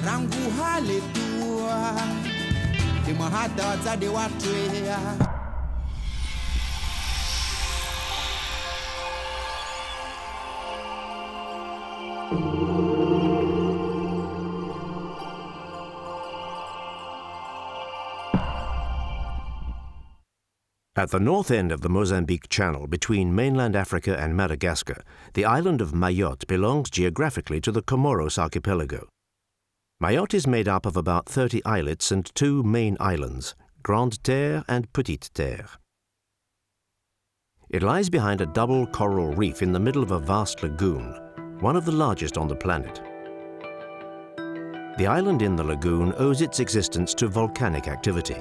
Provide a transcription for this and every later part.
Rangu hale tua, di mahada zade watwea. At the north end of the Mozambique Channel, between mainland Africa and Madagascar, the island of Mayotte belongs geographically to the Comoros archipelago. Mayotte is made up of about 30 islets and two main islands, Grande Terre and Petite Terre. It lies behind a double coral reef in the middle of a vast lagoon, one of the largest on the planet. The island in the lagoon owes its existence to volcanic activity.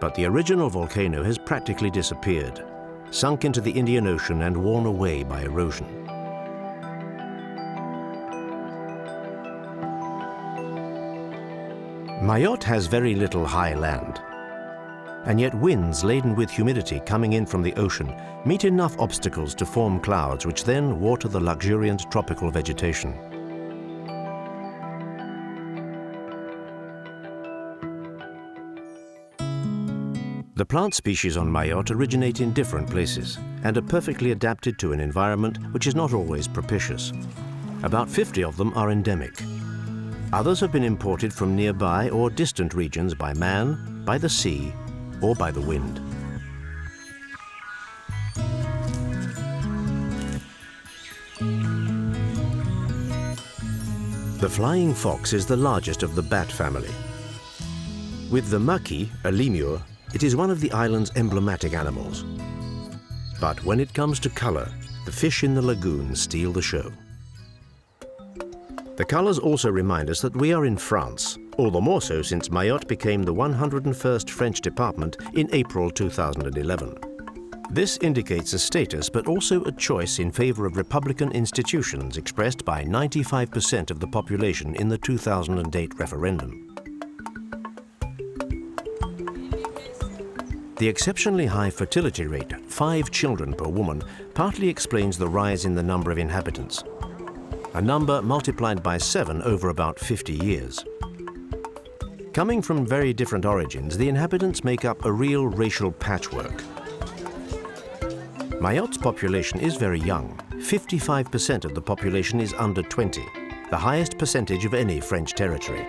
But the original volcano has practically disappeared, sunk into the Indian Ocean and worn away by erosion. Mayotte has very little high land, and yet winds laden with humidity coming in from the ocean meet enough obstacles to form clouds which then water the luxuriant tropical vegetation. The plant species on Mayotte originate in different places and are perfectly adapted to an environment which is not always propitious. About 50 of them are endemic. Others have been imported from nearby or distant regions by man, by the sea, or by the wind. The flying fox is the largest of the bat family. With the maki, a lemur, it is one of the island's emblematic animals. But when it comes to color, the fish in the lagoon steal the show. The colors also remind us that we are in France, all the more so since Mayotte became the 101st French department in April 2011. This indicates a status but also a choice in favor of republican institutions expressed by 95% of the population in the 2008 referendum. The exceptionally high fertility rate, 5 children per woman, partly explains the rise in the number of inhabitants, a number multiplied by 7 over about 50 years. Coming from very different origins, the inhabitants make up a real racial patchwork. Mayotte's population is very young. 55% of the population is under 20, the highest percentage of any French territory.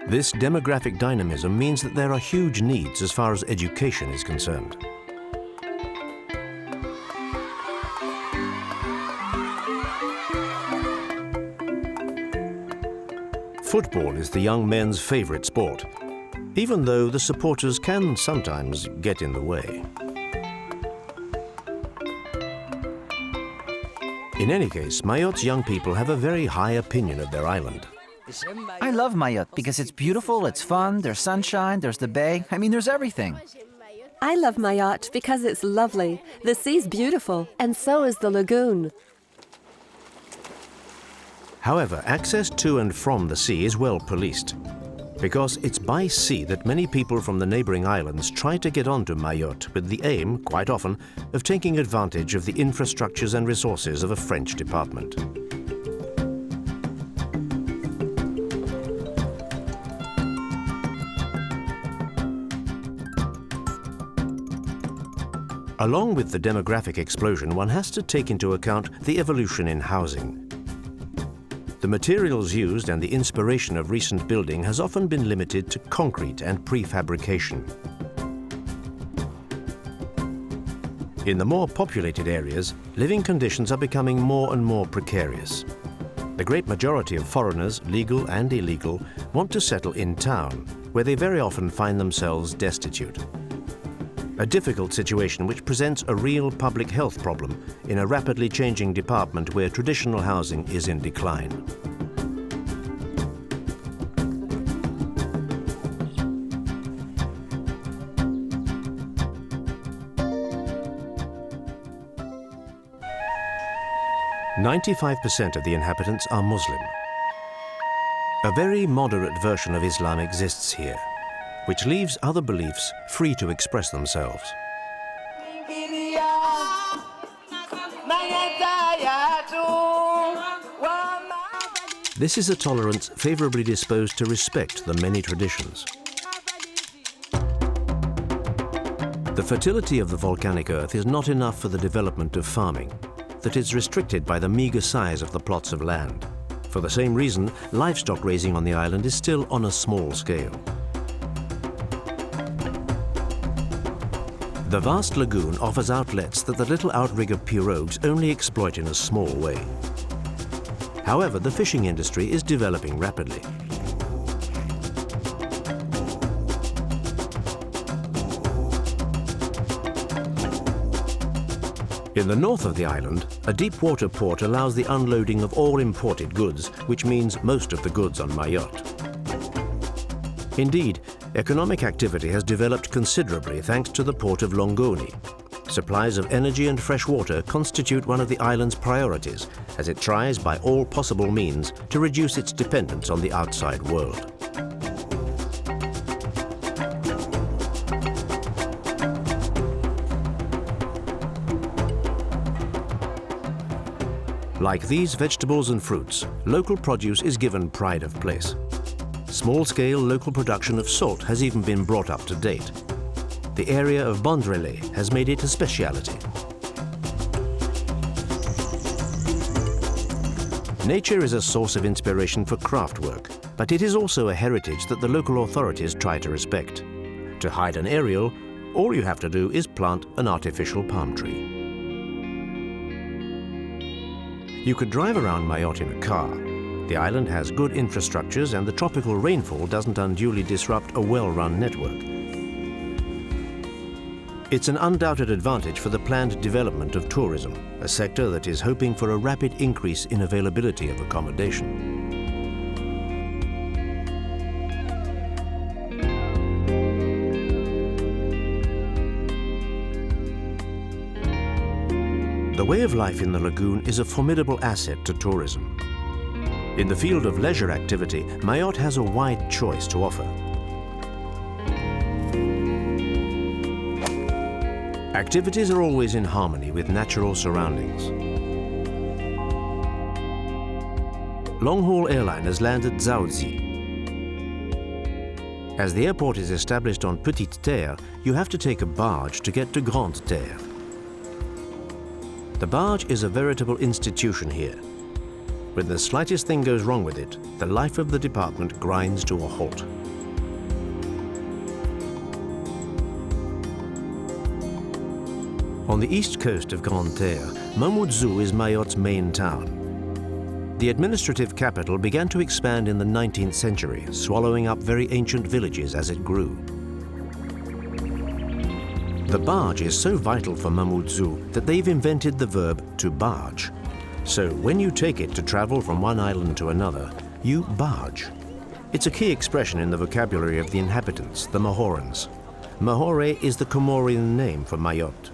This demographic dynamism means that there are huge needs as far as education is concerned. Football is the young men's favorite sport, even though the supporters can sometimes get in the way. In any case, Mayotte's young people have a very high opinion of their island. I love Mayotte because it's beautiful, it's fun, there's sunshine, there's the bay. I mean, there's everything. I love Mayotte because it's lovely. The sea's beautiful, and so is the lagoon. However, access to and from the sea is well policed, because it's by sea that many people from the neighboring islands try to get onto Mayotte with the aim, quite often, of taking advantage of the infrastructures and resources of a French department. Along with the demographic explosion, one has to take into account the evolution in housing. The materials used and the inspiration of recent building has often been limited to concrete and prefabrication. In the more populated areas, living conditions are becoming more and more precarious. The great majority of foreigners, legal and illegal, want to settle in town, where they very often find themselves destitute. A difficult situation which presents a real public health problem in a rapidly changing department where traditional housing is in decline. "95% of the inhabitants are Muslim. A very moderate version of Islam exists here, which leaves other beliefs free to express themselves. This is a tolerance favorably disposed to respect the many traditions. The fertility of the volcanic earth is not enough for the development of farming, that is restricted by the meager size of the plots of land. For the same reason, livestock raising on the island is still on a small scale. The vast lagoon offers outlets that the little outrigger pirogues only exploit in a small way. However, the fishing industry is developing rapidly. In the north of the island, a deep water port allows the unloading of all imported goods, which means most of the goods on Mayotte. Indeed, economic activity has developed considerably thanks to the port of Longoni. Supplies of energy and fresh water constitute one of the island's priorities, as it tries by all possible means to reduce its dependence on the outside world. Like these vegetables and fruits, local produce is given pride of place. Small-scale local production of salt has even been brought up to date. The area of Bondrele has made it a speciality. Nature is a source of inspiration for craft work, but it is also a heritage that the local authorities try to respect. To hide an aerial, all you have to do is plant an artificial palm tree. You could drive around Mayotte in a car. The island has good infrastructures and the tropical rainfall doesn't unduly disrupt a well-run network. It's an undoubted advantage for the planned development of tourism, a sector that is hoping for a rapid increase in availability of accommodation. The way of life in the lagoon is a formidable asset to tourism. In the field of leisure activity, Mayotte has a wide choice to offer. Activities are always in harmony with natural surroundings. Long-haul airliners land at Dzaoudzi. As the airport is established on Petite Terre, you have to take a barge to get to Grande Terre. The barge is a veritable institution here. When the slightest thing goes wrong with it, the life of the department grinds to a halt. On the east coast of Grande Terre, Mamoudzou is Mayotte's main town. The administrative capital began to expand in the 19th century, swallowing up very ancient villages as it grew. The barge is so vital for Mamoudzou that they've invented the verb to barge. So when you take it to travel from one island to another, you barge. It's a key expression in the vocabulary of the inhabitants, the Mahorans. Mahore is the Comorian name for Mayotte.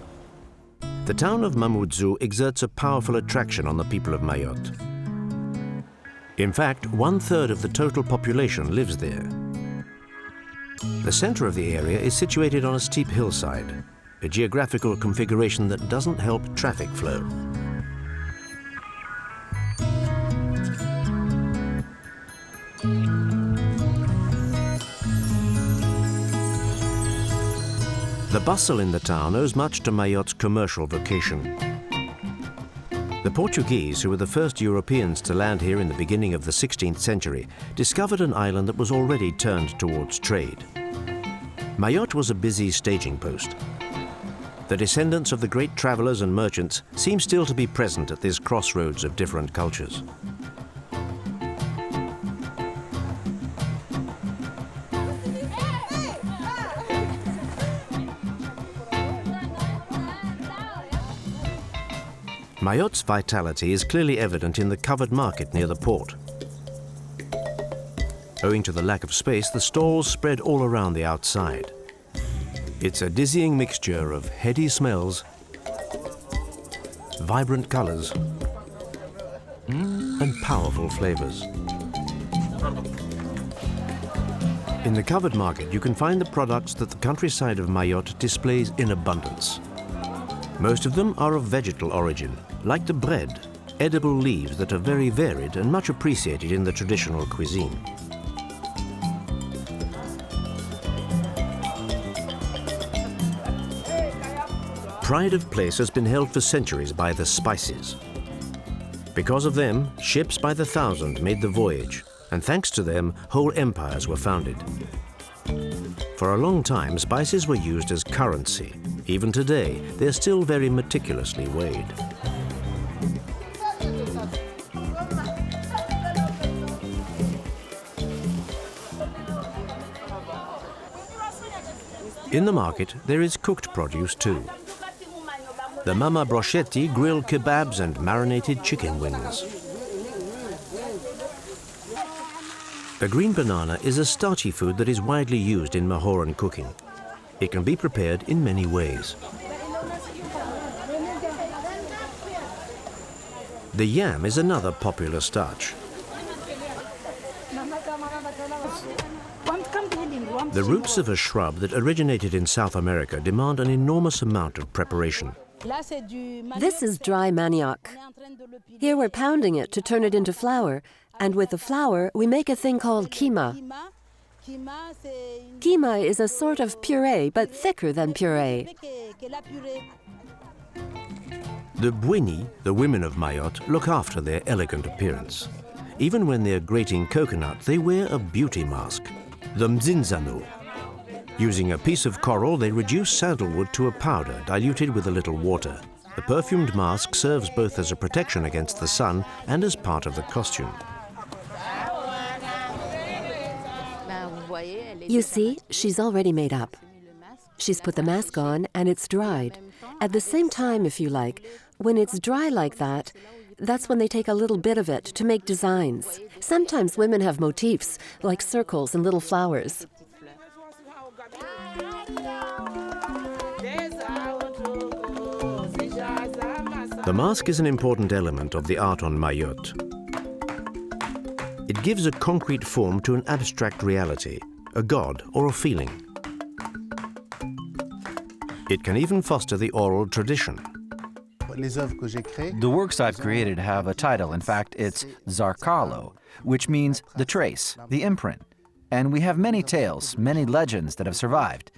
The town of Mamoudzou exerts a powerful attraction on the people of Mayotte. In fact, 1/3 of the total population lives there. The center of the area is situated on a steep hillside, a geographical configuration that doesn't help traffic flow. The bustle in the town owes much to Mayotte's commercial vocation. The Portuguese, who were the first Europeans to land here in the beginning of the 16th century, discovered an island that was already turned towards trade. Mayotte was a busy staging post. The descendants of the great travelers and merchants seem still to be present at this crossroads of different cultures. Mayotte's vitality is clearly evident in the covered market near the port. Owing to the lack of space, the stalls spread all around the outside. It's a dizzying mixture of heady smells, vibrant colors, and powerful flavors. In the covered market, you can find the products that the countryside of Mayotte displays in abundance. Most of them are of vegetal origin, like the bread, edible leaves that are very varied and much appreciated in the traditional cuisine. Pride of place has been held for centuries by the spices. Because of them, ships by the thousand made the voyage, and thanks to them, whole empires were founded. For a long time, spices were used as currency. Even today, they're still very meticulously weighed. In the market, there is cooked produce too. The mama brochetti grill kebabs and marinated chicken wings. A green banana is a starchy food that is widely used in Mahoran cooking. It can be prepared in many ways. The yam is another popular starch. The roots of a shrub that originated in South America demand an enormous amount of preparation. This is dry manioc. Here we're pounding it to turn it into flour, and with the flour we make a thing called kima. Kima is a sort of puree, but thicker than puree. The Bweni, the women of Mayotte, look after their elegant appearance. Even when they're grating coconut, they wear a beauty mask, the mzinzano. Using a piece of coral, they reduce sandalwood to a powder diluted with a little water. The perfumed mask serves both as a protection against the sun and as part of the costume. You see, she's already made up. She's put the mask on and it's dried. At the same time, if you like, when it's dry like that, that's when they take a little bit of it to make designs. Sometimes women have motifs, like circles and little flowers. The mask is an important element of the art on Mayotte. It gives a concrete form to an abstract reality, a god or a feeling. It can even foster the oral tradition. The works I've created have a title. In fact, it's Zarcalo, which means the trace, the imprint. And we have many tales, many legends that have survived.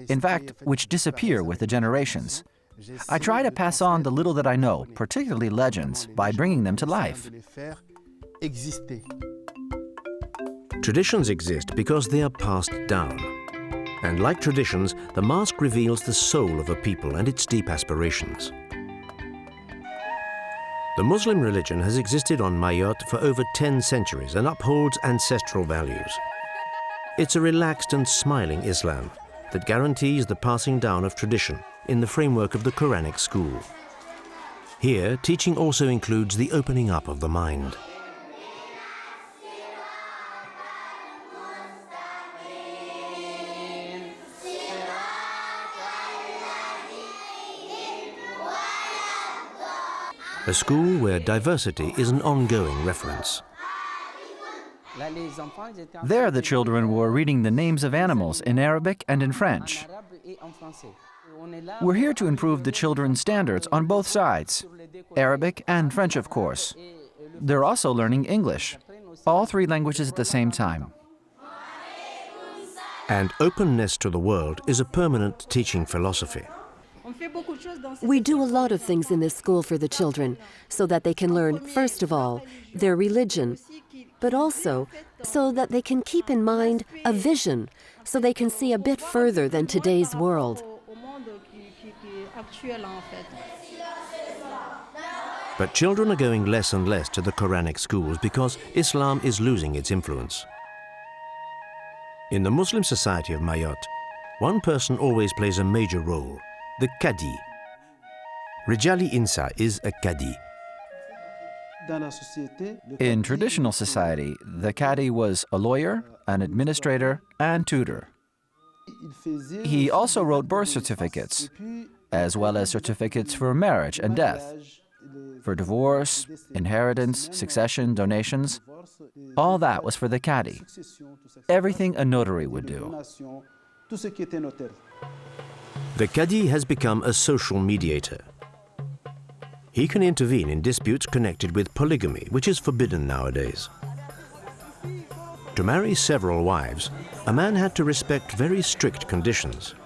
In fact, which disappear with the generations. I try to pass on the little that I know, particularly legends, by bringing them to life. Traditions exist because they are passed down. And like traditions, the mask reveals the soul of a people and its deep aspirations. The Muslim religion has existed on Mayotte for over 10 centuries and upholds ancestral values. It's a relaxed and smiling Islam that guarantees the passing down of tradition in the framework of the Quranic school. Here, teaching also includes the opening up of the mind. A school where diversity is an ongoing reference. There, the children were reading the names of animals in Arabic and in French. We're here to improve the children's standards on both sides, Arabic and French, of course. They're also learning English, all three languages at the same time. And openness to the world is a permanent teaching philosophy. We do a lot of things in this school for the children, so that they can learn, first of all, their religion, but also so that they can keep in mind a vision, so they can see a bit further than today's world. But children are going less and less to the Quranic schools because Islam is losing its influence. In the Muslim society of Mayotte, one person always plays a major role, the Qadi. Rijali Insa is a Cadi. In traditional society, the Cadi was a lawyer, an administrator, and tutor. He also wrote birth certificates, as well as certificates for marriage and death, for divorce, inheritance, succession, donations. All that was for the Cadi. Everything a notary would do. The Cadi has become a social mediator. He can intervene in disputes connected with polygamy, which is forbidden nowadays. To marry several wives, a man had to respect very strict conditions.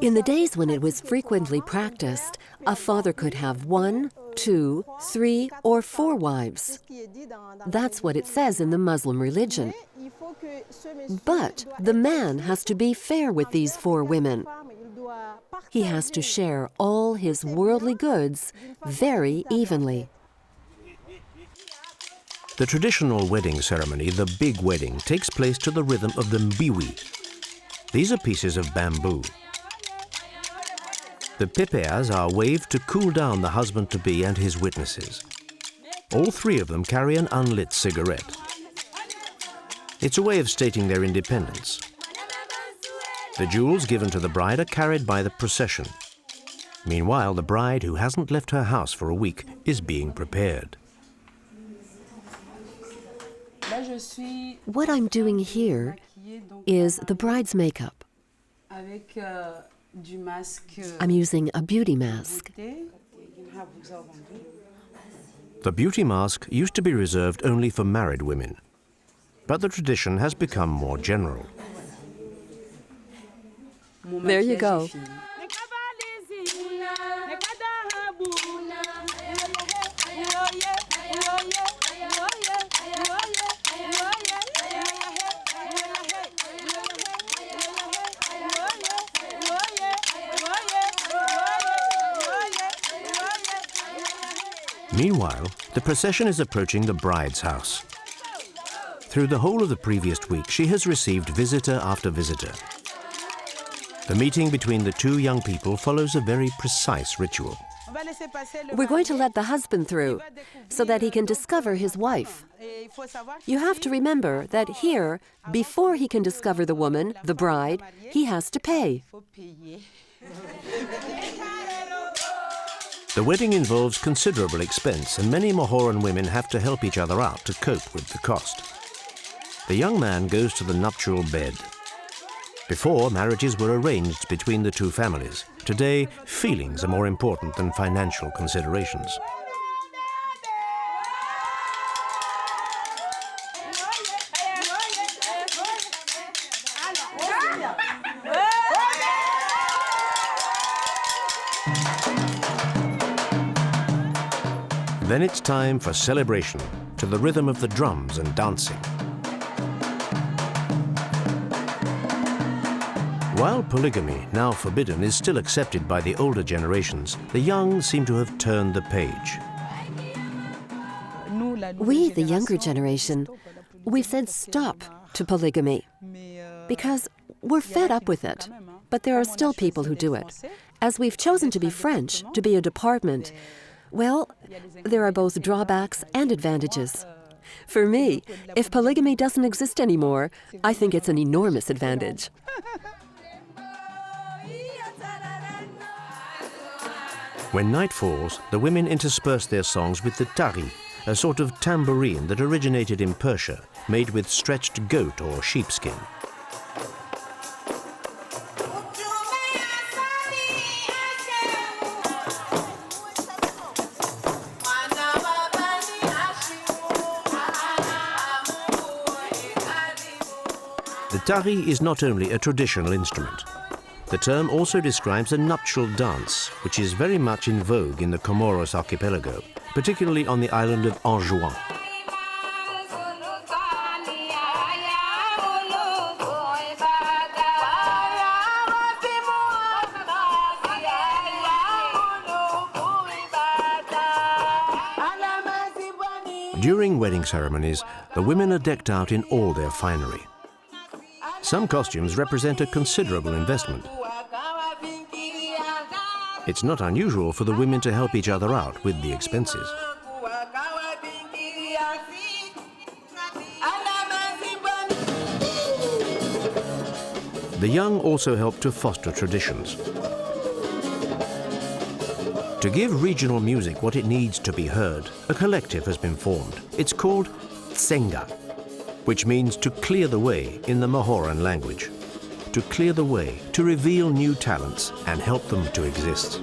In the days when it was frequently practiced, a father could have 1, 2, 3, or 4 wives. That's what it says in the Muslim religion. But the man has to be fair with these 4 women. He has to share all his worldly goods very evenly. The traditional wedding ceremony, the big wedding, takes place to the rhythm of the mbiwi. These are pieces of bamboo. The pepeas are waved to cool down the husband-to-be and his witnesses. All 3 of them carry an unlit cigarette. It's a way of stating their independence. The jewels given to the bride are carried by the procession. Meanwhile, the bride, who hasn't left her house for a week, is being prepared. What I'm doing here is the bride's makeup. I'm using a beauty mask. The beauty mask used to be reserved only for married women, but the tradition has become more general. There you go. Meanwhile, the procession is approaching the bride's house. Through the whole of the previous week, she has received visitor after visitor. The meeting between the 2 young people follows a very precise ritual. We're going to let the husband through so that he can discover his wife. You have to remember that here, before he can discover the woman, the bride, he has to pay. The wedding involves considerable expense, and many Mohoran women have to help each other out to cope with the cost. The young man goes to the nuptial bed. Before, marriages were arranged between the 2 families. Today, feelings are more important than financial considerations. Then it's time for celebration, to the rhythm of the drums and dancing. While polygamy, now forbidden, is still accepted by the older generations, the young seem to have turned the page. We, the younger generation, we've said stop to polygamy because we're fed up with it. But there are still people who do it. As we've chosen to be French, to be a department, well, there are both drawbacks and advantages. For me, if polygamy doesn't exist anymore, I think it's an enormous advantage. When night falls, the women intersperse their songs with the tari, a sort of tambourine that originated in Persia, made with stretched goat or sheepskin. The tari is not only a traditional instrument. The term also describes a nuptial dance, which is very much in vogue in the Comoros archipelago, particularly on the island of Anjouan. During wedding ceremonies, the women are decked out in all their finery. Some costumes represent a considerable investment. It's not unusual for the women to help each other out with the expenses. The young also help to foster traditions. To give regional music what it needs to be heard, a collective has been formed. It's called Tsenga, which means to clear the way in the Mahoran language. To clear the way, to reveal new talents and help them to exist.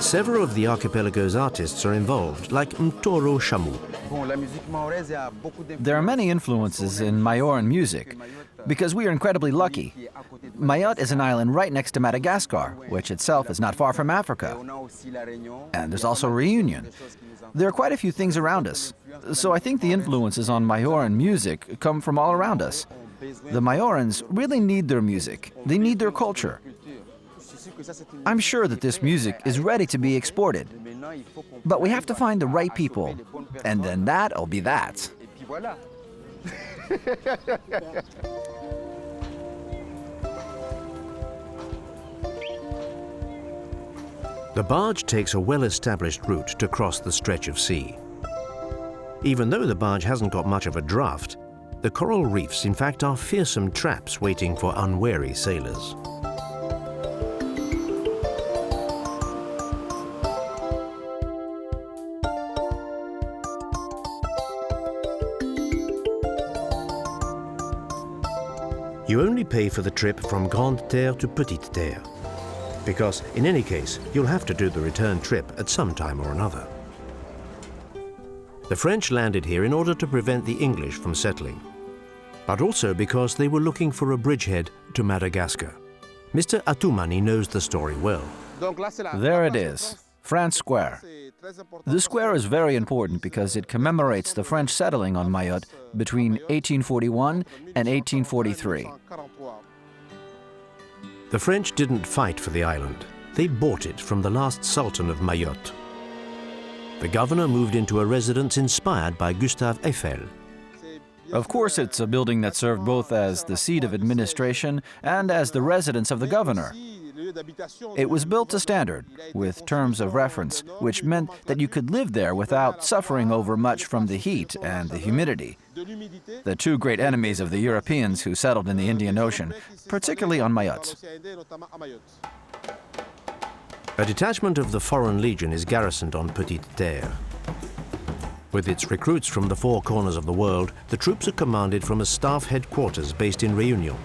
Several of the archipelago's artists are involved, like Mtoro Shamu. There are many influences in Mayoran music, because we are incredibly lucky. Mayotte is an island right next to Madagascar, which itself is not far from Africa. And there's also Reunion. There are quite a few things around us. So I think the influences on Mayoran music come from all around us. The Mayorans really need their music. They need their culture. I'm sure that this music is ready to be exported. But we have to find the right people, and then that'll be that. The barge takes a well-established route to cross the stretch of sea. Even though the barge hasn't got much of a draft, the coral reefs in fact are fearsome traps waiting for unwary sailors. You only pay for the trip from Grande Terre to Petite Terre, because in any case, you'll have to do the return trip at some time or another. The French landed here in order to prevent the English from settling, but also because they were looking for a bridgehead to Madagascar. Mr. Atoumani knows the story well. There it is, France Square. The square is very important because it commemorates the French settling on Mayotte between 1841 and 1843. The French didn't fight for the island. They bought it from the last Sultan of Mayotte. The governor moved into a residence inspired by Gustave Eiffel. Of course, it's a building that served both as the seat of administration and as the residence of the governor. It was built to standard, with terms of reference, which meant that you could live there without suffering over much from the heat and the humidity, the two great enemies of the Europeans who settled in the Indian Ocean, particularly on Mayotte. A detachment of the Foreign Legion is garrisoned on Petite Terre. With its recruits from the four corners of the world, the troops are commanded from a staff headquarters based in Réunion.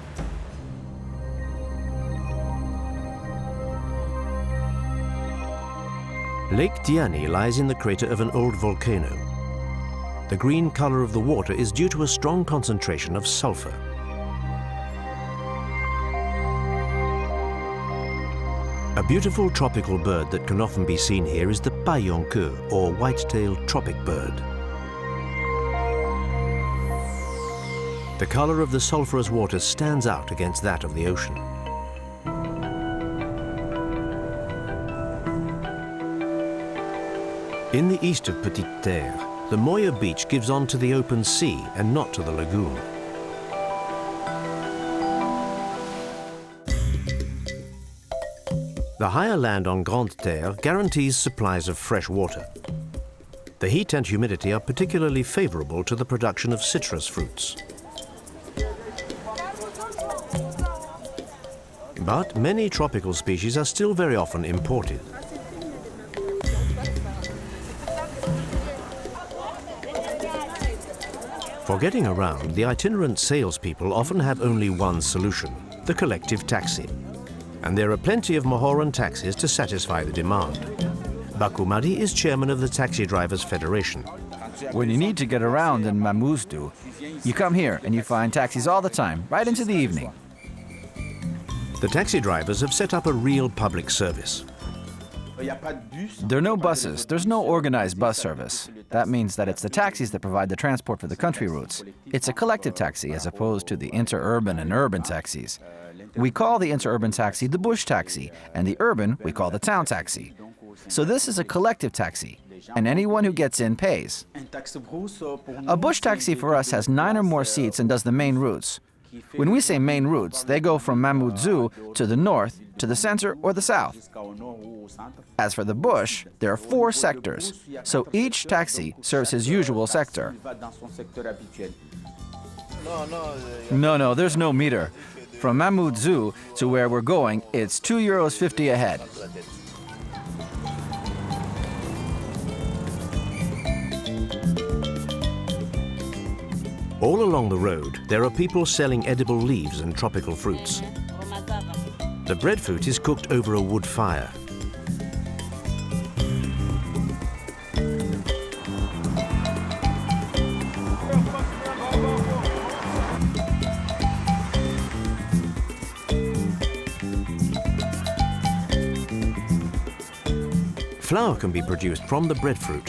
Lake Diani lies in the crater of an old volcano. The green color of the water is due to a strong concentration of sulfur. A beautiful tropical bird that can often be seen here is the paillon-queue, or white-tailed tropic bird. The color of the sulfurous water stands out against that of the ocean. In the east of Petite Terre, the Moya beach gives on to the open sea and not to the lagoon. The higher land on Grande Terre guarantees supplies of fresh water. The heat and humidity are particularly favorable to the production of citrus fruits. But many tropical species are still very often imported. For getting around, the itinerant salespeople often have only one solution, the collective taxi. And there are plenty of Mahoran taxis to satisfy the demand. Bakumadi is chairman of the Taxi Drivers Federation. When you need to get around in Mamoudzou, you come here and you find taxis all the time, right into the evening. The taxi drivers have set up a real public service. There are no buses. There's no organized bus service. That means that it's the taxis that provide the transport for the country routes. It's a collective taxi as opposed to the interurban and urban taxis. We call the interurban taxi the bush taxi, and the urban we call the town taxi. So this is a collective taxi, and anyone who gets in pays. A bush taxi for us has 9 or more seats and does the main routes. When we say main routes, they go from Mamoudzou Zoo to the north, to the center, or the south. As for the bush, there are 4 sectors, so each taxi serves his usual sector. No, there's no meter. From Mamoudzou Zoo to where we're going, it's €2.50 a head. All along the road, there are people selling edible leaves and tropical fruits. The breadfruit is cooked over a wood fire. Flour can be produced from the breadfruit,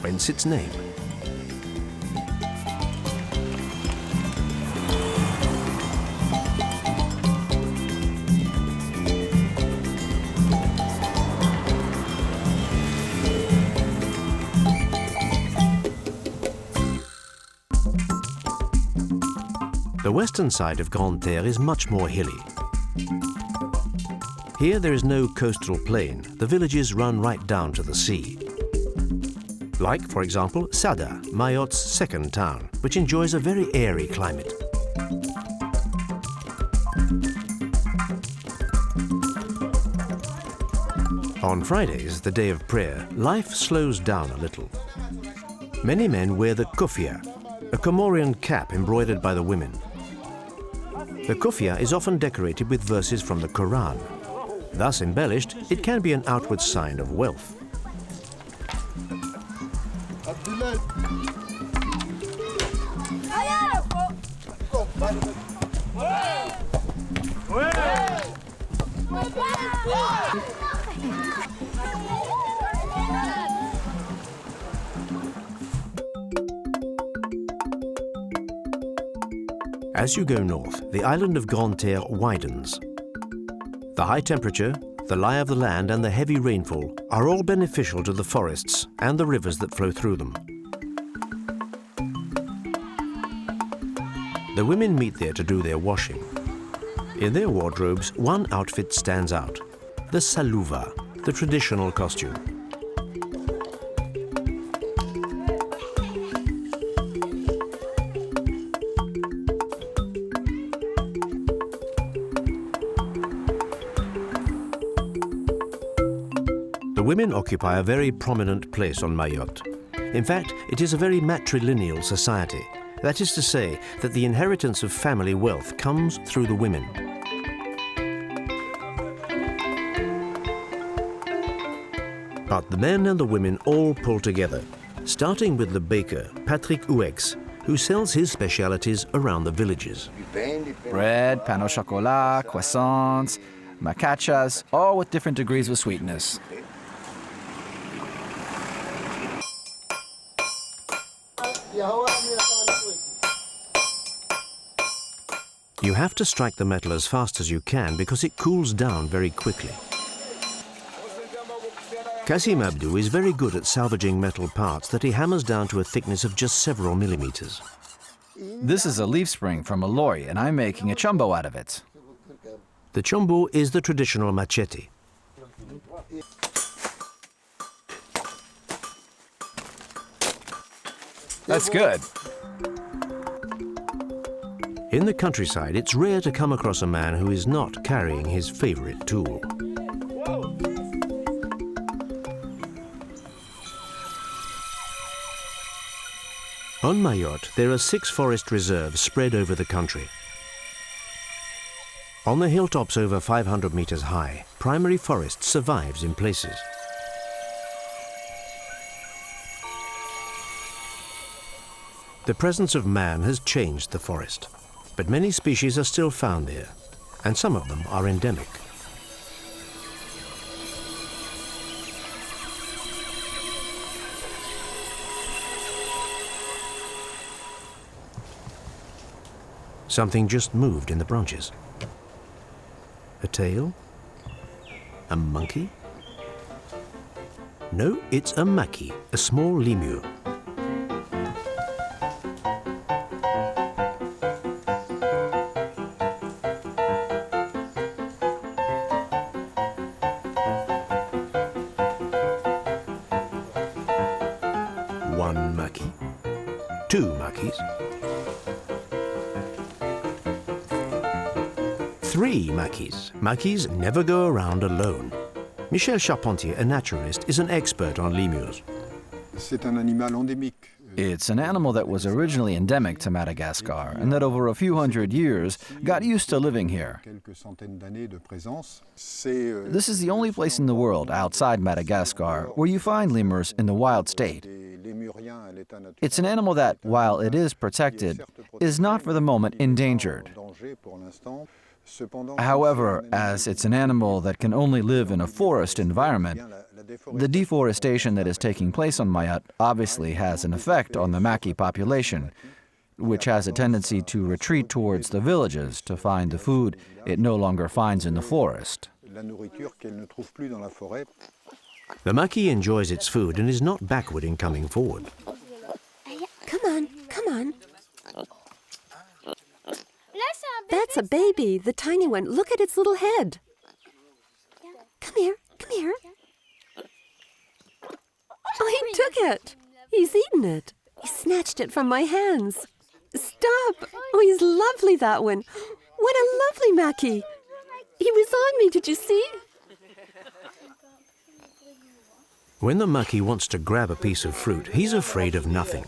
whence its name. The western side of Grande Terre is much more hilly. Here there is no coastal plain. The villages run right down to the sea. Like, for example, Sada, Mayotte's second town, which enjoys a very airy climate. On Fridays, the day of prayer, life slows down a little. Many men wear the kufia, a Comorian cap embroidered by the women. The kufia is often decorated with verses from the Quran. Thus embellished, it can be an outward sign of wealth. As you go north, the island of Grande Terre widens. The high temperature, the lie of the land and the heavy rainfall are all beneficial to the forests and the rivers that flow through them. The women meet there to do their washing. In their wardrobes, one outfit stands out, the saluva, the traditional costume. Women occupy a very prominent place on Mayotte. In fact, it is a very matrilineal society. That is to say, that the inheritance of family wealth comes through the women. But the men and the women all pull together, starting with the baker, Patrick Ouex, who sells his specialities around the villages. Bread, pain au chocolat, croissants, macachas, all with different degrees of sweetness. You have to strike the metal as fast as you can because it cools down very quickly. Kasim Abdou is very good at salvaging metal parts that he hammers down to a thickness of just several millimeters. This is a leaf spring from a lorry, and I'm making a chumbo out of it. The chumbo is the traditional machete. That's good. In the countryside, it's rare to come across a man who is not carrying his favorite tool. On Mayotte, there are 6 forest reserves spread over the country. On the hilltops over 500 meters high, primary forest survives in places. The presence of man has changed the forest, but many species are still found there, and some of them are endemic. Something just moved in the branches. A tail? A monkey? No, it's a maki, a small lemur. One maki, two makis, three makis. Makis never go around alone. Michel Charpentier, a naturalist, is an expert on lemurs. C'est un animal endémique. It's an animal that was originally endemic to Madagascar and that over a few hundred years got used to living here. This is the only place in the world outside Madagascar where you find lemurs in the wild state. It's an animal that, while it is protected, is not for the moment endangered. However, as it's an animal that can only live in a forest environment, the deforestation that is taking place on Mayotte obviously has an effect on the maki population, which has a tendency to retreat towards the villages to find the food it no longer finds in the forest. The maki enjoys its food and is not backward in coming forward. Come on, come on. That's a baby, the tiny one. Look at its little head. Come here, come here. Oh, he took it. He's eaten it. He snatched it from my hands. Stop. Oh, he's lovely, that one. What a lovely maki. He was on me, did you see? When the maki wants to grab a piece of fruit, he's afraid of nothing.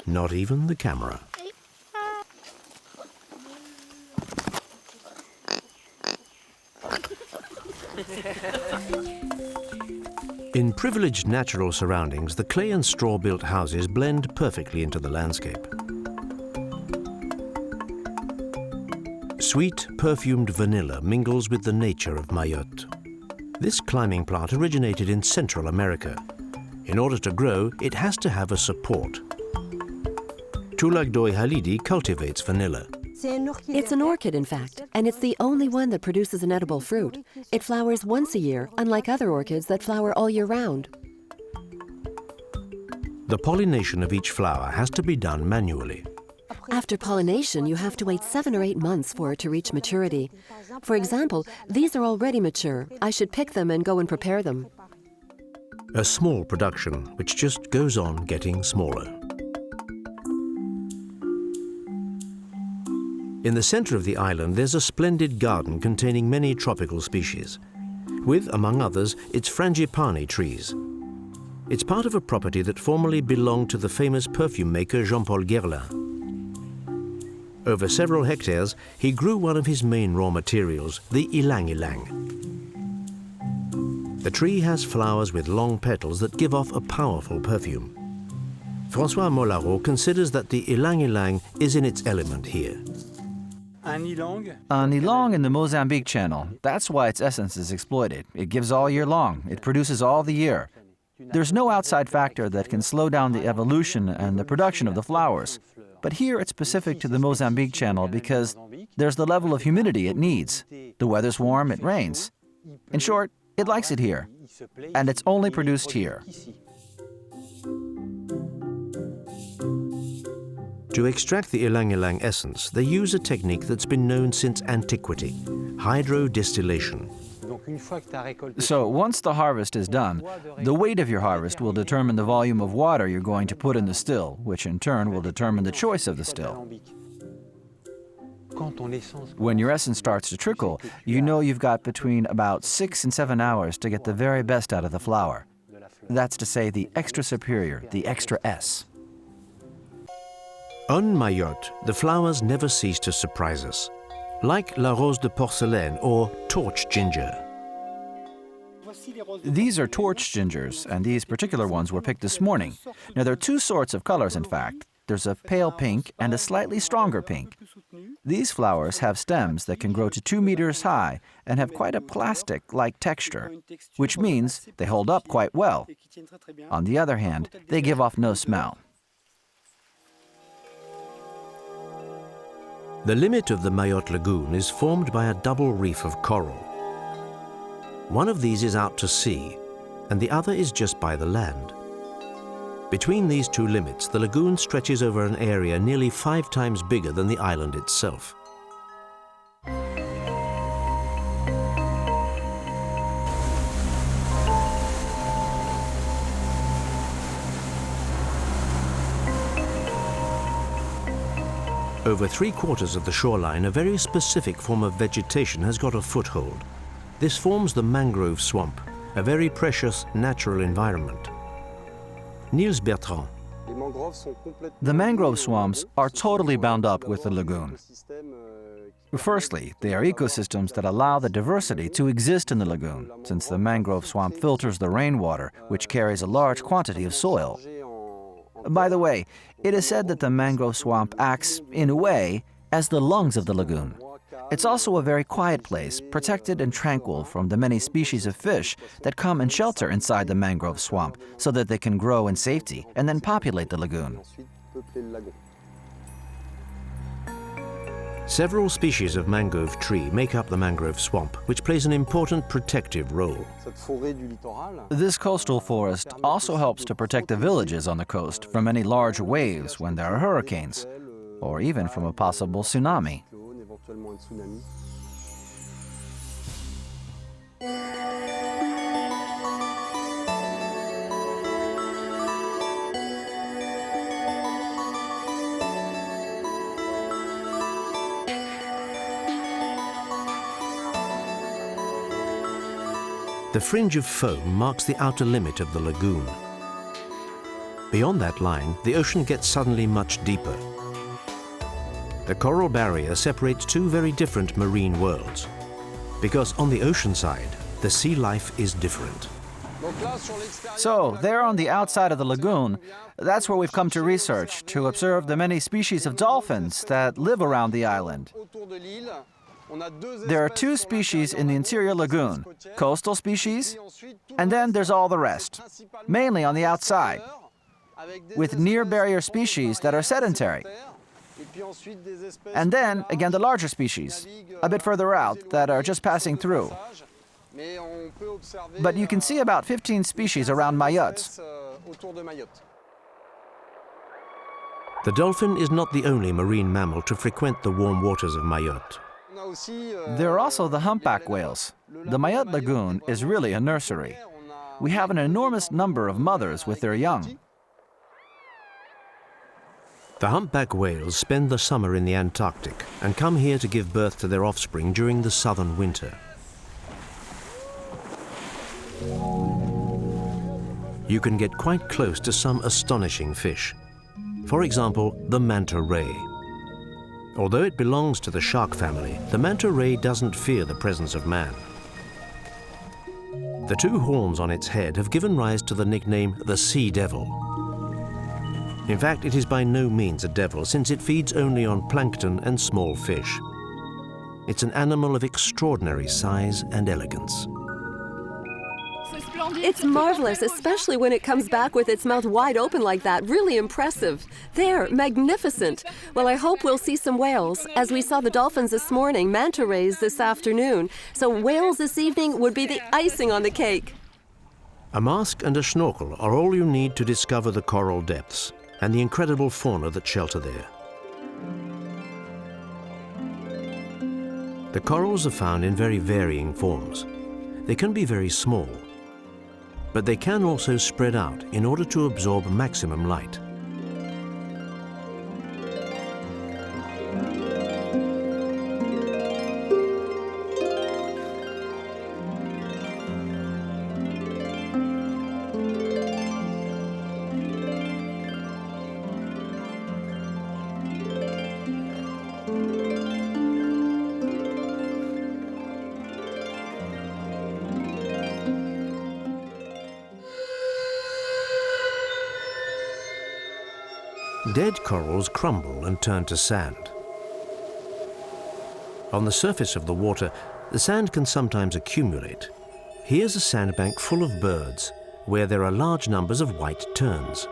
Not even the camera. In privileged natural surroundings, the clay and straw-built houses blend perfectly into the landscape. Sweet, perfumed vanilla mingles with the nature of Mayotte. This climbing plant originated in Central America. In order to grow, it has to have a support. Tulagdoy Halidi cultivates vanilla. It's an orchid, in fact, and it's the only one that produces an edible fruit. It flowers once a year, unlike other orchids that flower all year round. The pollination of each flower has to be done manually. After pollination, you have to wait 7 or 8 months for it to reach maturity. For example, these are already mature. I should pick them and go and prepare them. A small production which just goes on getting smaller. In the center of the island, there's a splendid garden containing many tropical species, with, among others, its frangipani trees. It's part of a property that formerly belonged to the famous perfume maker Jean-Paul Guerlain. Over several hectares, he grew one of his main raw materials, the ylang-ylang. The tree has flowers with long petals that give off a powerful perfume. François Molaro considers that the ylang-ylang is in its element here. An ylang in the Mozambique Channel. That's why its essence is exploited. It gives all year long. It produces all the year. There's no outside factor that can slow down the evolution and the production of the flowers. But here it's specific to the Mozambique Channel because there's the level of humidity it needs. The weather's warm, it rains. In short, it likes it here. And it's only produced here. To extract the ylang-ylang essence, they use a technique that's been known since antiquity, hydrodistillation. So once the harvest is done, the weight of your harvest will determine the volume of water you're going to put in the still, which in turn will determine the choice of the still. When your essence starts to trickle, you know you've got between about 6 and 7 hours to get the very best out of the flower. That's to say the extra superior, the extra S. On Mayotte, the flowers never cease to surprise us, like La Rose de Porcelaine or torch ginger. These are torch gingers, and these particular ones were picked this morning. Now, there are 2 sorts of colors, in fact. There's a pale pink and a slightly stronger pink. These flowers have stems that can grow to 2 meters high and have quite a plastic-like texture, which means they hold up quite well. On the other hand, they give off no smell. The limit of the Mayotte Lagoon is formed by a double reef of coral. One of these is out to sea, and the other is just by the land. Between these two limits, the lagoon stretches over an area nearly 5 times bigger than the island itself. Over 3/4 of the shoreline, a very specific form of vegetation has got a foothold. This forms the mangrove swamp, a very precious natural environment. Niels Bertrand. The mangrove swamps are totally bound up with the lagoon. Firstly, they are ecosystems that allow the diversity to exist in the lagoon, since the mangrove swamp filters the rainwater, which carries a large quantity of soil. By the way, it is said that the mangrove swamp acts, in a way, as the lungs of the lagoon. It's also a very quiet place, protected and tranquil from the many species of fish that come and shelter inside the mangrove swamp so that they can grow in safety and then populate the lagoon. Several species of mangrove tree make up the mangrove swamp, which plays an important protective role. This coastal forest also helps to protect the villages on the coast from any large waves when there are hurricanes, or even from a possible tsunami. The fringe of foam marks the outer limit of the lagoon. Beyond that line, the ocean gets suddenly much deeper. The coral barrier separates two very different marine worlds, because on the ocean side, the sea life is different. So, there on the outside of the lagoon, that's where we've come to research, to observe the many species of dolphins that live around the island. There are 2 species in the interior lagoon, coastal species, and then there's all the rest, mainly on the outside, with near barrier species that are sedentary. And then, again, the larger species, a bit further out, that are just passing through. But you can see about 15 species around Mayotte. The dolphin is not the only marine mammal to frequent the warm waters of Mayotte. There are also the humpback whales. The Mayotte Lagoon is really a nursery. We have an enormous number of mothers with their young. The humpback whales spend the summer in the Antarctic and come here to give birth to their offspring during the southern winter. You can get quite close to some astonishing fish. For example, the manta ray. Although it belongs to the shark family, the manta ray doesn't fear the presence of man. The 2 horns on its head have given rise to the nickname the sea devil. In fact, it is by no means a devil, since it feeds only on plankton and small fish. It's an animal of extraordinary size and elegance. It's marvelous, especially when it comes back with its mouth wide open like that. Really impressive. There, magnificent. Well, I hope we'll see some whales, as we saw the dolphins this morning, manta rays this afternoon. So whales this evening would be the icing on the cake. A mask and a snorkel are all you need to discover the coral depths and the incredible fauna that shelter there. The corals are found in very varying forms. They can be very small, but they can also spread out in order to absorb maximum light. Dead corals crumble and turn to sand. On the surface of the water, the sand can sometimes accumulate. Here's a sandbank full of birds, where there are large numbers of white terns.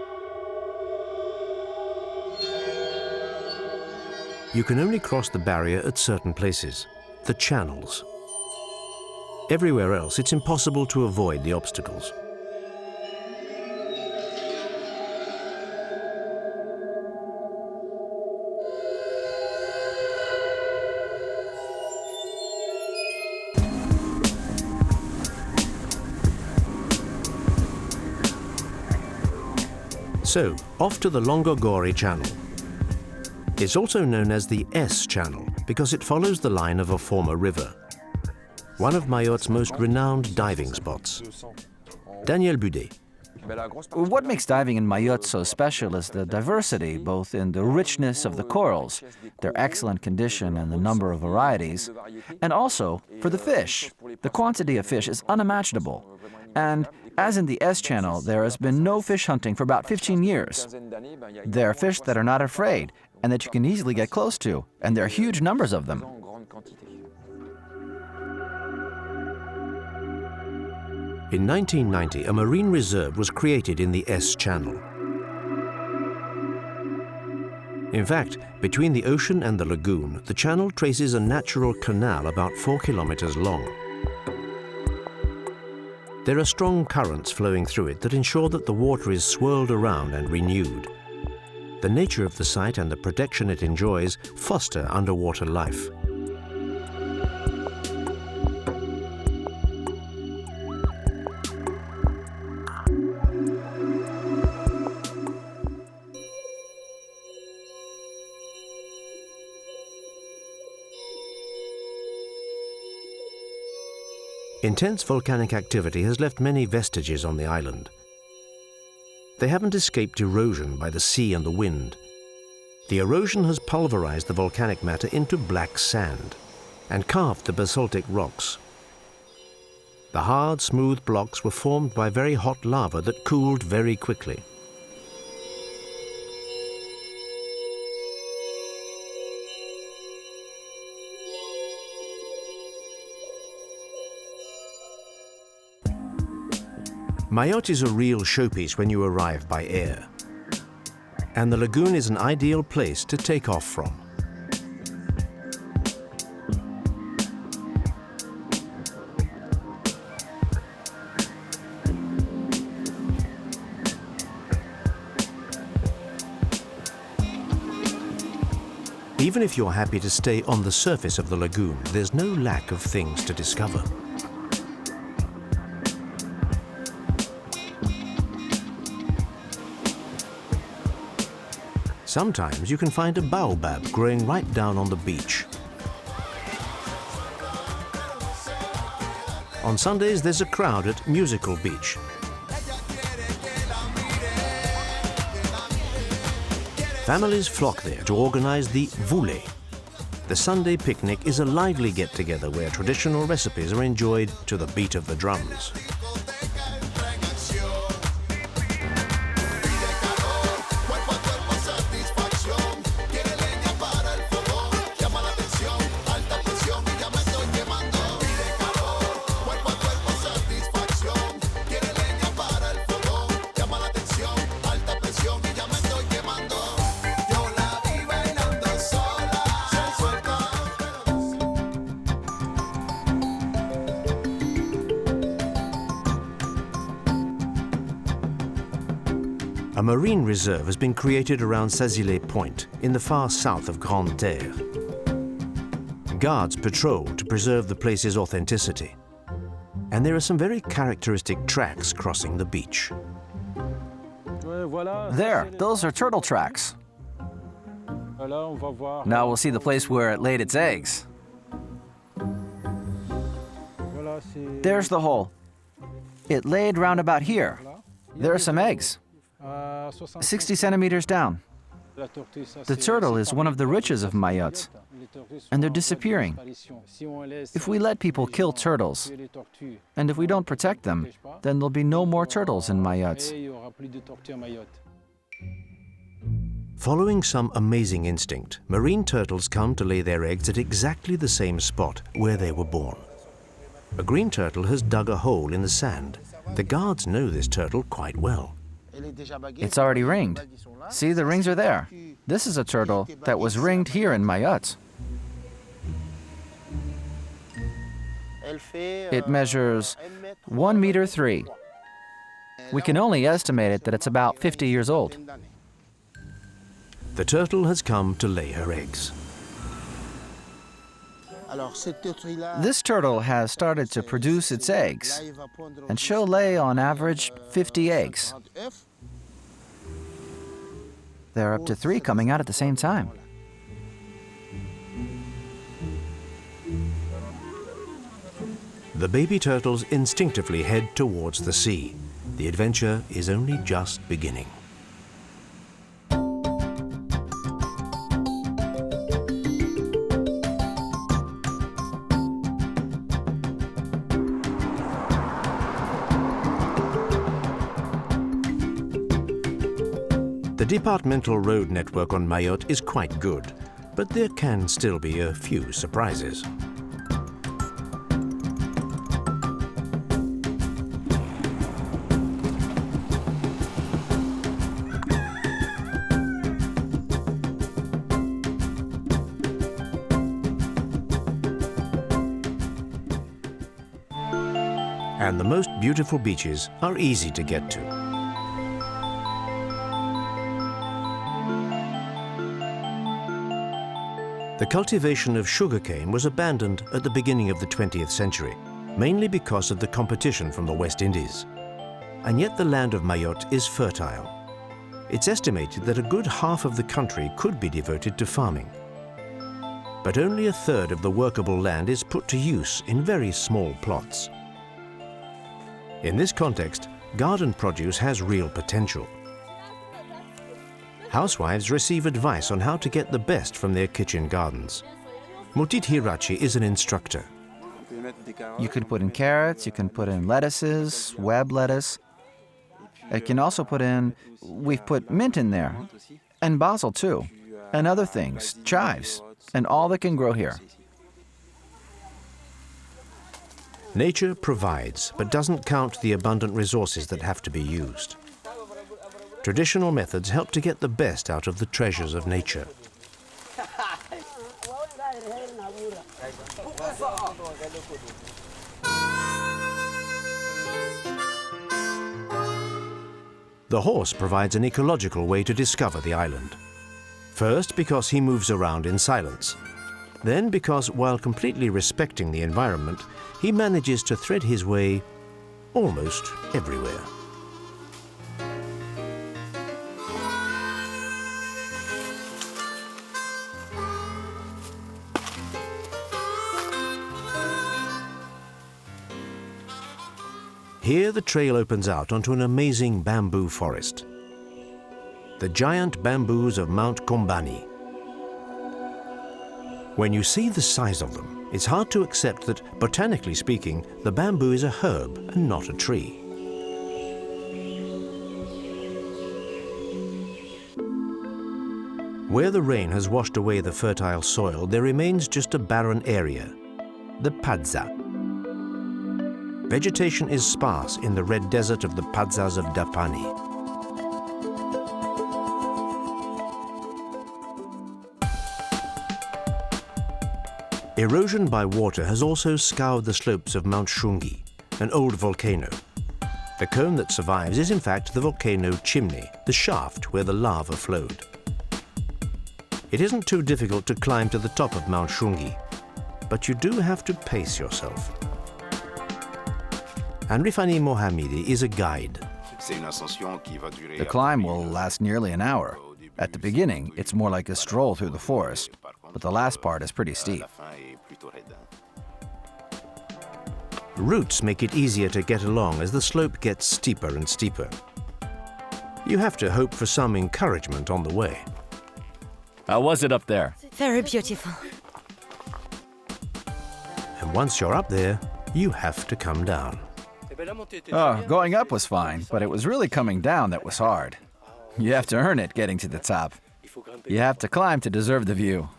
You can only cross the barrier at certain places, the channels. Everywhere else, it's impossible to avoid the obstacles. So, off to the Longogori Channel. It's also known as the S Channel because it follows the line of a former river. One of Mayotte's most renowned diving spots. Daniel Budet. What makes diving in Mayotte so special is the diversity, both in the richness of the corals, their excellent condition and the number of varieties, and also for the fish. The quantity of fish is unimaginable. And as in the S Channel, there has been no fish hunting for about 15 years. There are fish that are not afraid and that you can easily get close to, and there are huge numbers of them. In 1990, a marine reserve was created in the S Channel. In fact, between the ocean and the lagoon, the channel traces a natural canal about 4 kilometers long. There are strong currents flowing through it that ensure that the water is swirled around and renewed. The nature of the site and the protection it enjoys foster underwater life. Intense volcanic activity has left many vestiges on the island. They haven't escaped erosion by the sea and the wind. The erosion has pulverized the volcanic matter into black sand and carved the basaltic rocks. The hard, smooth blocks were formed by very hot lava that cooled very quickly. Mayotte is a real showpiece when you arrive by air, and the lagoon is an ideal place to take off from. Even if you're happy to stay on the surface of the lagoon, there's no lack of things to discover. Sometimes you can find a baobab growing right down on the beach. On Sundays, there's a crowd at Musical Beach. Families flock there to organize the voulée. The Sunday picnic is a lively get-together where traditional recipes are enjoyed to the beat of the drums. A marine reserve has been created around Sazilé Point in the far south of Grande Terre. Guards patrol to preserve the place's authenticity. And there are some very characteristic tracks crossing the beach. There, those are turtle tracks. Now we'll see the place where it laid its eggs. There's the hole. It laid round about here. There are some eggs. 60 centimeters down. The turtle is one of the riches of Mayotte, and they're disappearing. If we let people kill turtles, and if we don't protect them, then there'll be no more turtles in Mayotte. Following some amazing instinct, marine turtles come to lay their eggs at exactly the same spot where they were born. A green turtle has dug a hole in the sand. The guards know this turtle quite well. It's already ringed. See, the rings are there. This is a turtle that was ringed here in Mayotte. It measures 1 meter 3. We can only estimate it that it's about 50 years old. The turtle has come to lay her eggs. This turtle has started to produce its eggs, and she'll lay on average 50 eggs. There are up to 3 coming out at the same time. The baby turtles instinctively head towards the sea. The adventure is only just beginning. The departmental road network on Mayotte is quite good, but there can still be a few surprises. And the most beautiful beaches are easy to get to. The cultivation of sugarcane was abandoned at the beginning of the 20th century, mainly because of the competition from the West Indies. And yet the land of Mayotte is fertile. It's estimated that a good half of the country could be devoted to farming. But only a third of the workable land is put to use in very small plots. In this context, garden produce has real potential. Housewives receive advice on how to get the best from their kitchen gardens. Mutit Hirachi is an instructor. You can put in carrots, you can put in lettuces, web lettuce. You can also put in, we've put mint in there, and basil too, and other things, chives, and all that can grow here. Nature provides, but doesn't count the abundant resources that have to be used. Traditional methods help to get the best out of the treasures of nature. The horse provides an ecological way to discover the island. First, because he moves around in silence. Then, because while completely respecting the environment, he manages to thread his way almost everywhere. Here the trail opens out onto an amazing bamboo forest. The giant bamboos of Mount Kombani. When you see the size of them, it's hard to accept that, botanically speaking, the bamboo is a herb and not a tree. Where the rain has washed away the fertile soil, there remains just a barren area, the Padza. Vegetation is sparse in the red desert of the Padzas of Dapani. Erosion by water has also scoured the slopes of Mount Shungi, an old volcano. The cone that survives is in fact the volcano chimney, the shaft where the lava flowed. It isn't too difficult to climb to the top of Mount Shungi, but you do have to pace yourself. Andrifani Mohamidi is a guide. The climb will last nearly an hour. At the beginning, it's more like a stroll through the forest, but the last part is pretty steep. Roots make it easier to get along as the slope gets steeper and steeper. You have to hope for some encouragement on the way. How was it up there? Very beautiful. And once you're up there, you have to come down. Oh, going up was fine, but it was really coming down that was hard. You have to earn it getting to the top. You have to climb to deserve the view.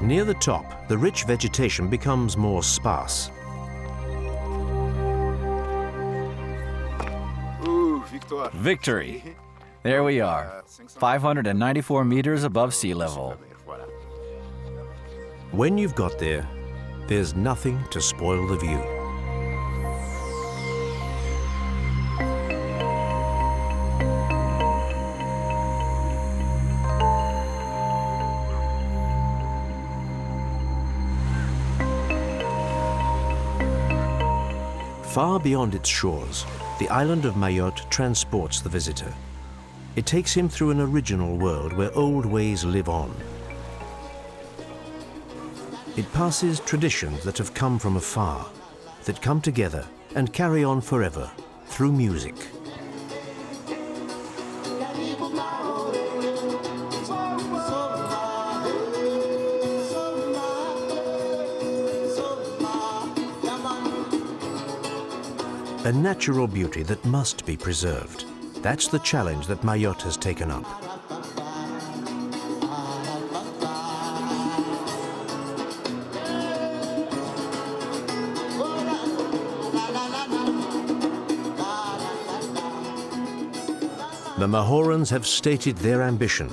Near the top, the rich vegetation becomes more sparse. Victory! There we are, 594 meters above sea level. When you've got there, there's nothing to spoil the view. Far beyond its shores, the island of Mayotte transports the visitor. It takes him through an original world where old ways live on. It passes traditions that have come from afar, that come together and carry on forever through music. A natural beauty that must be preserved. That's the challenge that Mayotte has taken up. The Mahorans have stated their ambition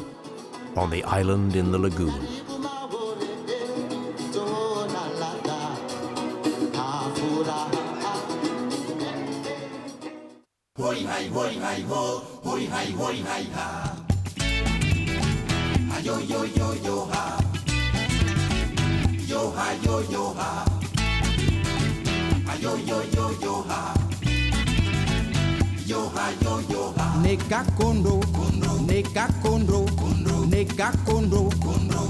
on the island in the lagoon. Neka kondo, neka kondo, neka kondo,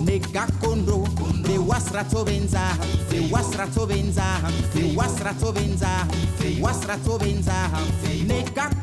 neka kondo. Be wasrato benza, be wasrato benza, be wasrato benza, be wasrato benza. Neka